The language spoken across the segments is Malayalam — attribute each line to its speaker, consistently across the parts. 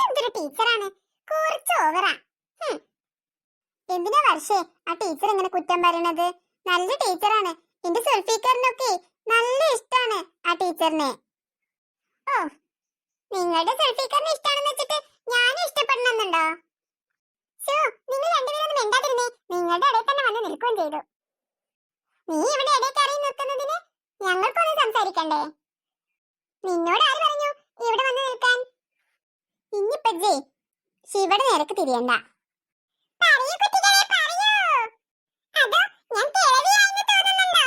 Speaker 1: എന്തൊരു ടീച്ചറാണ്, കുറച്ച് ഓവറാ. എന്തിനാ വർഷേ ആ ടീച്ചർ ഇങ്ങനെ കുറ്റം പറയണത്? നല്ല ടീച്ചറാണ്. എന്റെ സുൽഫീക്കറിനൊക്കെ നല്ല ഇഷ്ടാണ് ആ ടീച്ചറിനെ. ഓ, നിങ്ങളുടെ സുൽഫീക്കറിനെ ഇഷ്ടാണെന്ന് വെച്ചിട്ട് ഞാനും ഇഷ്ടപ്പെടണമെന്നുണ്ടോ? നിങ്ങൾ രണ്ടുപേരും മിണ്ടാതിരുന്നേ. നിങ്ങളുടെ ഇടയിൽ തന്നെ വന്ന് നിൽക്കുകയും ചെയ്തു. നീ ഇവിടെ ഇടയ്ക്ക് അറിയി നിൽക്കുന്നതിന് ഞങ്ങൾക്കൊന്ന് സംസാരിക്കണ്ടേ? നിന്നോട് ആര് പറഞ്ഞു ഇവിടെ വന്ന് നിൽക്കാൻ? ഇനിയിപ്പോ ശിവയുടെ നേരക്ക് തിരിയണ്ട. പറയൂ കുട്ടികളെ, പറയൂ. അതോ ഞാൻ കേൾവിയായെന്ന് തോന്നുന്നുണ്ടോ?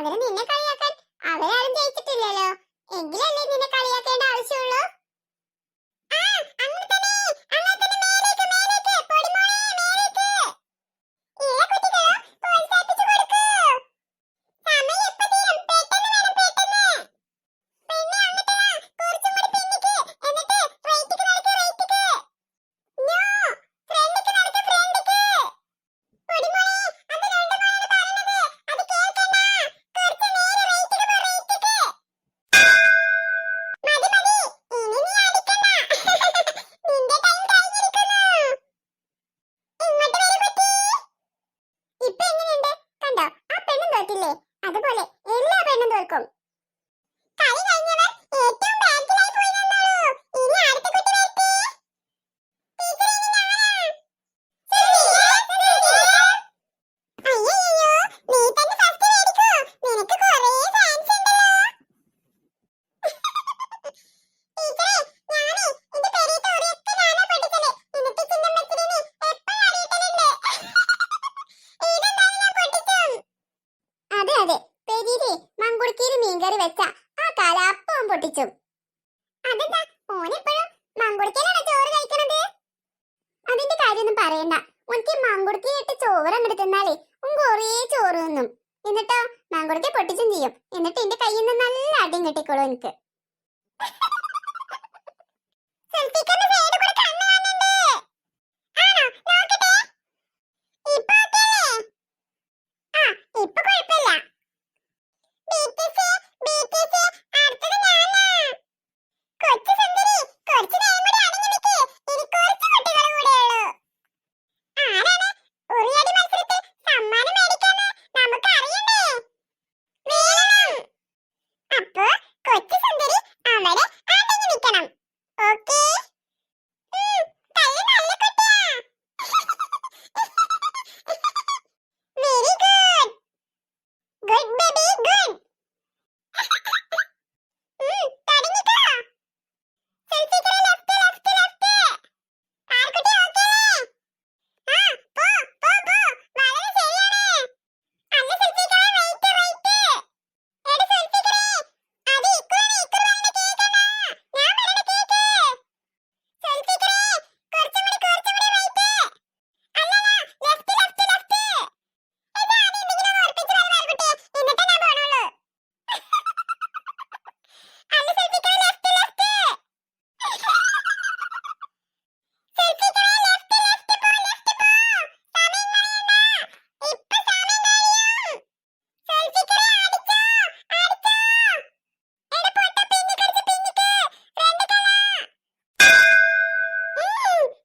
Speaker 1: അവര് നിന്നെ കളിയാക്കാൻ അവരാരും ജയിച്ചിട്ടില്ലല്ലോ. എങ്കിലല്ലേ നിന്നെ കളിയാക്കേണ്ട ആവശ്യമുള്ളൂ. ആ, അങ്ങനെ തന്നെ, അങ്ങനെ തന്നെ. മേലേക്ക്, മേലേക്ക്, പൊടിമോളെ, മേലേക്ക്. ഇല്ല കുട്ടികളോ, പ്രോത്സാഹിപ്പിച്ചു കൊടുക്കൂ. സമയം ഇപ്പൊ തീരും. പെട്ടെന്ന് വേണം, പെട്ടെന്ന്. പിന്നെ അങ്ങോട്ട് വാ, കുറച്ചും കൂടി പിന്നിക്ക്. എന്നിട്ട് റൈറ്റിക്ക് നടക്ക്, റൈറ്റിക്ക്. നോ, ഫ്രണ്ടിക്ക് നടക്ക്, ഫ്രണ്ടിക്ക്. പൊടിമോളെ, അത് രണ്ടുമാണ് പറയുന്നത്. അത് കേൾക്കണ്ട. കുറച്ച് നേരെ റൈറ്റിക്ക് പോ, റൈറ്റിക്ക്. മതി, മതി. ഇനി നീ അടിക്കണ്ട. നിന്റെ ടൈം കഴിഞ്ഞിരിക്കുന്നു. ഇങ്ങോട്ട് വരൂ കുട്ടി. ഇപ്പൊ എങ്ങനെയുണ്ട്? കണ്ടോ, ആ പെണ്ണും തോറ്റില്ലേ? അതുപോലെ എല്ലാ പെണ്ണും തോൽക്കും. കളി കഴിഞ്ഞവർ ഏറ്റവും ബാക്കിലായി പോയി നിന്നോളൂ. ഇനി അടുത്ത കുട്ടി വരട്ടെ. ടീച്ചർ, ഇനി ഞാനാ. അയ്യയ്യോ, നീ തന്നെ ഫസ്റ്റ് മേടിക്കൂ. നിനക്ക് കുറേ ഫാൻസ് ഉണ്ടല്ലോ. ടീച്ചറെ, ഞാനേ എന്റെ പെരീത്തെ ഉറിയൊക്കെ ഞാനാ പൊട്ടിച്ചത്. എന്നിട്ട് ചിന്നമ്മച്ചിനെ എപ്പോഴും അടിയിട്ടലുണ്ട്. ഇതെന്തായാലും ഞാൻ പൊട്ടിച്ചും. അതെ അതെ, പെരീരെ മങ്കുടുക്കിയിൽ മീൻകറി വെച്ച ആ കാല അപ്പവും പൊട്ടിച്ചും. അതെന്താ ഓനെപ്പോഴും മങ്കുടുക്കിയിലാണോ ചോറ് കഴിക്കണത്? അതിന്റെ കാര്യമൊന്നും പറയണ്ട. ഓനക്ക് മങ്കുടുക്കിയിട്ട് ചോറ് അങ്ങോട്ട് തിന്നാലേ ഓൻ കുറേ ചോറ് തിന്നും. എന്നിട്ടോ മങ്കുടുക്കി പൊട്ടിച്ചും ചെയ്യും. എന്നിട്ട് എന്റെ കയ്യിൽ നിന്ന് നല്ല അടിയും കിട്ടിക്കോളും എനിക്ക്. സെൽഫിക്കറിന്റെ സൈഡിൽ കൂടെ കണ്ണ് കാണുന്നുണ്ട്. ആണോ? നോക്കട്ടെ. ഇപ്പൊ ഓക്കെയല്ലേ? ആ, ഇപ്പൊ കുഴപ്പമില്ല. ബീറ്റിസേ, ബീറ്റിസേ, അടുത്തത് ഞാനാ. കൊച്ചു സുന്ദരി, കുറച്ച് നേരം കൂടി അടങ്ങി നിൽക്ക്. ഇനി കുറച്ച് കുട്ടികൾ കൂടെയുള്ളൂ. ആരാണ് ഉറിയടി മത്സരത്തിൽ സമ്മാനം മേടിക്കാന്ന് നമുക്ക് അറിയണ്ടേ? വേണം. അപ്പൊ കൊച്ചു സുന്ദരി അവിടെ അടങ്ങി നിൽക്കണം. ഓക്കേ? തല്ല് നല്ല കുട്ടിയാ. Very good. Good baby, good. തുടങ്ങിക്കോ. സെൽഫിക്കറി ലെഫ്റ്റ്, ലെഫ്റ്റ്, ലെഫ്റ്റ്. ആർക്കുട്ടി ഓക്കെയല്ലേ? ആ, പോ, പോ, പോ. വളരെ ശരിയാണ്. അല്ല സെൽഫിക്കറി, റൈറ്റ്, റൈറ്റ്. എടാ സെൽഫിക്കറി, അത് ഇക്കുറാണ്, ഇക്കുറ് പറയുന്നത് കേൾക്കണ്ട. ഞാൻ പറയുന്നത് കേൾക്ക്. സെൽഫിക്കറി, കുറച്ചും കൂടി റൈറ്റ്. അല്ലല്ല, ലെഫ്റ്റ്, ലെഫ്റ്റ്, ലെഫ്റ്റ്. ഇത് ആദ്യം എന്തെങ്കിലും ഉറപ്പിച്ച് പറ മാർക്കുട്ടി, എന്നിട്ടേ ഞാൻ പോണുള്ളൂ. അല്ല സെൽഫിക്കറി, ലെഫ്റ്റ്, ലെഫ്റ്റ്. സെൽഫിക്കറി, ലെഫ്റ്റ്, ലെഫ്റ്റ് പോ, ലെഫ്റ്റ് പോ. സമയം കളയണ്ട. ഇപ്പൊ സമയം കഴിയും. സെൽഫിക്കറി അടിച്ചോ, അടിച്ചോ. എടാ പൊട്ട, പിന്നിക്കടിച്ച്, പിന്നിക്ക്. ഫ്രണ്ടിക്കല്ല.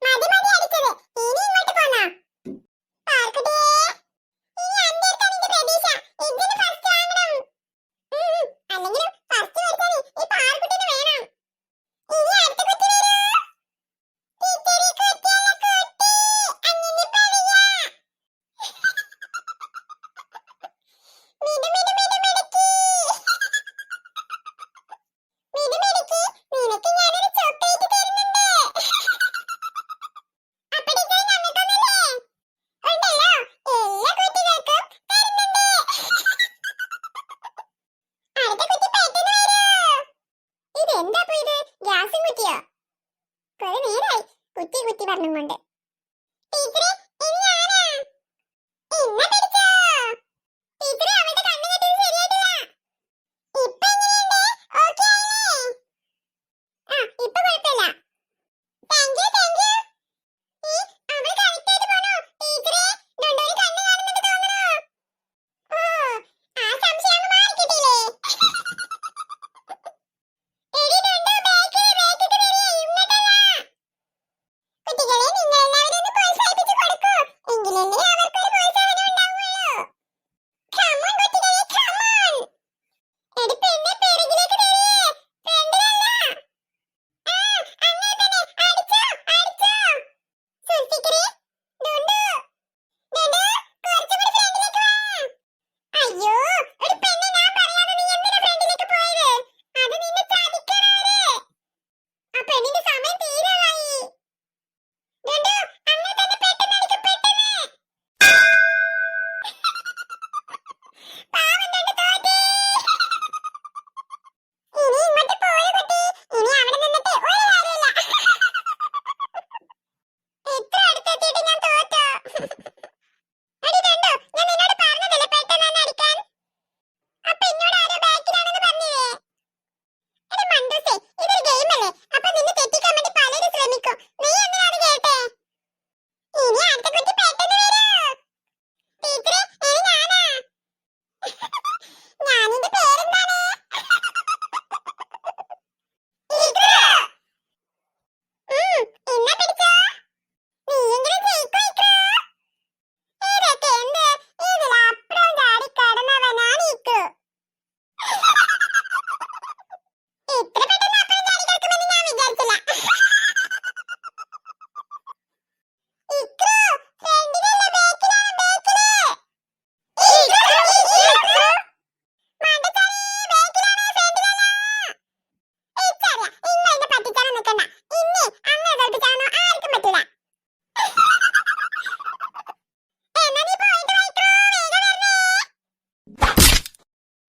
Speaker 1: മതി, മതി അടിച്ചത്. ഇനി ഇങ്ങോട്ട് പോന്നാ. പാർക്കുട്ടിയേ, ഇനി അന്റെ അടുത്താണ് എന്റെ പ്രതീക്ഷ. ഇതിന് ഫസ്റ്റ് വാങ്ങണം. അല്ലെങ്കിലും ഫസ്റ്റ് മേടിച്ചാലേ ഈ പാർക്കുട്ടിന് വേണം. ഇനി അടുത്ത കുട്ടി വരൂ. ടീച്ചറി, കുട്ടിയല്ല കുട്ടി. അങ്ങനെ പറയാ. മിടു, മിടു, മിടു, മിടുക്കി. മിടു, മിടുക്കി, നിനക്ക് ഞാനൊരു ചോക്ലേറ്റ് തരുന്നുണ്ട്. അപ്പൊ ടീച്ചറെ ഞങ്ങൾക്കൊന്നുമില്ലേ? ഉണ്ടല്ലോ, എല്ലാ കുട്ടികൾക്കും തരുന്നുണ്ട്. അടുത്ത കുട്ടി പെട്ടെന്ന് വരൂ. ഇതെന്താ ഇപ്പൊ ഇത്? ഗ്യാസും കുറ്റിയോ? കുറെ നേരായി കുറ്റി കുറ്റി പറഞ്ഞും കൊണ്ട്. ടീച്ചറെ, ഇനി ഞാനാ. ഇന്ന പിടിച്ചോ. ടീച്ചറെ, അവളുടെ കണ്ണ് കെട്ടിയത് ശരിയായിട്ടില്ല. ഇപ്പൊ എങ്ങനെയുണ്ട്? ഓക്കേ ആയില്ലേ? ആ, ഇപ്പൊ കുഴപ്പമില്ല. Thank you, thank you. അവൾ കറക്റ്റ് ആയിട്ട് പോണു. ടീച്ചറെ, ഡൊണ്ടോന് കണ്ണ് കാണുന്നുണ്ട് തോന്നുന്നു. ഓ, ആ സംശയം അങ്ങ് മാറിക്കിട്ടില്ലേ? എടി ഡൊണ്ടോ, ബാക്കിലേക്ക് വരിക, ഇങ്ങോട്ടല്ല. കുട്ടികളെ, നിങ്ങൾ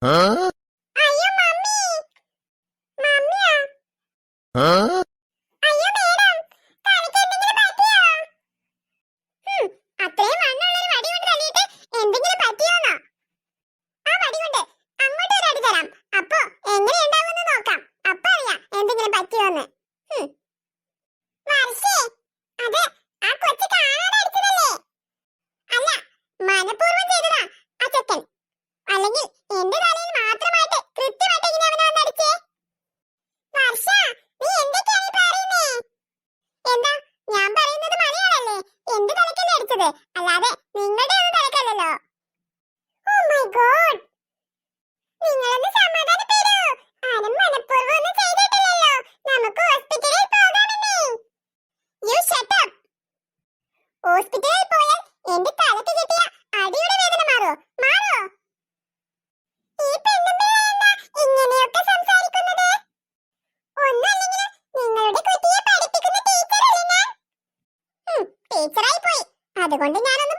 Speaker 1: അയ്യോ മമ്മി, മമ്മിയാ? അയ്യോ മേഡം, തനിക്ക് എന്തെങ്കിലും പറ്റിയോ? അത്രയും വണ്ണമുള്ളൊരു വടി കൊണ്ട് തല്ലിയിട്ട് എന്തെങ്കിലും പറ്റിയോന്നോ? ആ വടി കൊണ്ട് അങ്ങോട്ട് ഒരു അടി തരാം. അപ്പൊ എങ്ങനെയുണ്ടാവുമെന്ന് നോക്കാം. അപ്പൊ അറിയാം എന്തെങ്കിലും പറ്റിയോന്ന്. വർഷേ, അത് ആ കൊച്ചു കാണാതെ അടിച്ചതല്ലേ? അല്ല, മനഃപൂർവ്വം ചെയ്തതാ ആ ചെക്കൻ. അല്ലെങ്കിൽ എന്റെ തലയിൽ മാത്രമായിട്ട് കൃത്യമായിട്ട് എങ്ങനെ അവനെ വന്ന് അടിച്ചേ? വർഷ, നീ എന്തൊക്കെയാണ് ഈ പറയുന്നേ? എന്താ, ഞാൻ പറയുന്നത് മലയാളല്ലേ? എന്റെ തലക്കല്ലേ അടിച്ചത്, അല്ലാതെ നിങ്ങളുടെ ഒന്നും തലക്കല്ലല്ലോ. ഓ മൈ ഗോഡ്, നിങ്ങളൊന്ന് സമാധാനപ്പെടൂ. ആരും മനഃപൂർവ്വം ഒന്നും ചെയ്തിട്ടില്ലല്ലോ. നമുക്ക് ഹോസ്പിറ്റലിൽ പോകാമെന്നേ. You shut up. ഹോസ്പിറ്റലിൽ പോയാൽ എന്റെ തലക്ക് കിട്ടിയ അടിയുടെ വേദന മാറോ? ഈ പെണ്ണുമ്പിള്ള എന്താ ഇങ്ങനെയൊക്കെ സംസാരിക്കുന്നത്? ഒന്നല്ലെങ്കിലും നിങ്ങളുടെ കുട്ടിയെ പഠിപ്പിക്കുന്ന ടീച്ചറല്ലേ ഞാൻ? ടീച്ചറായി പോയി, അതുകൊണ്ട് ഞാനൊന്നും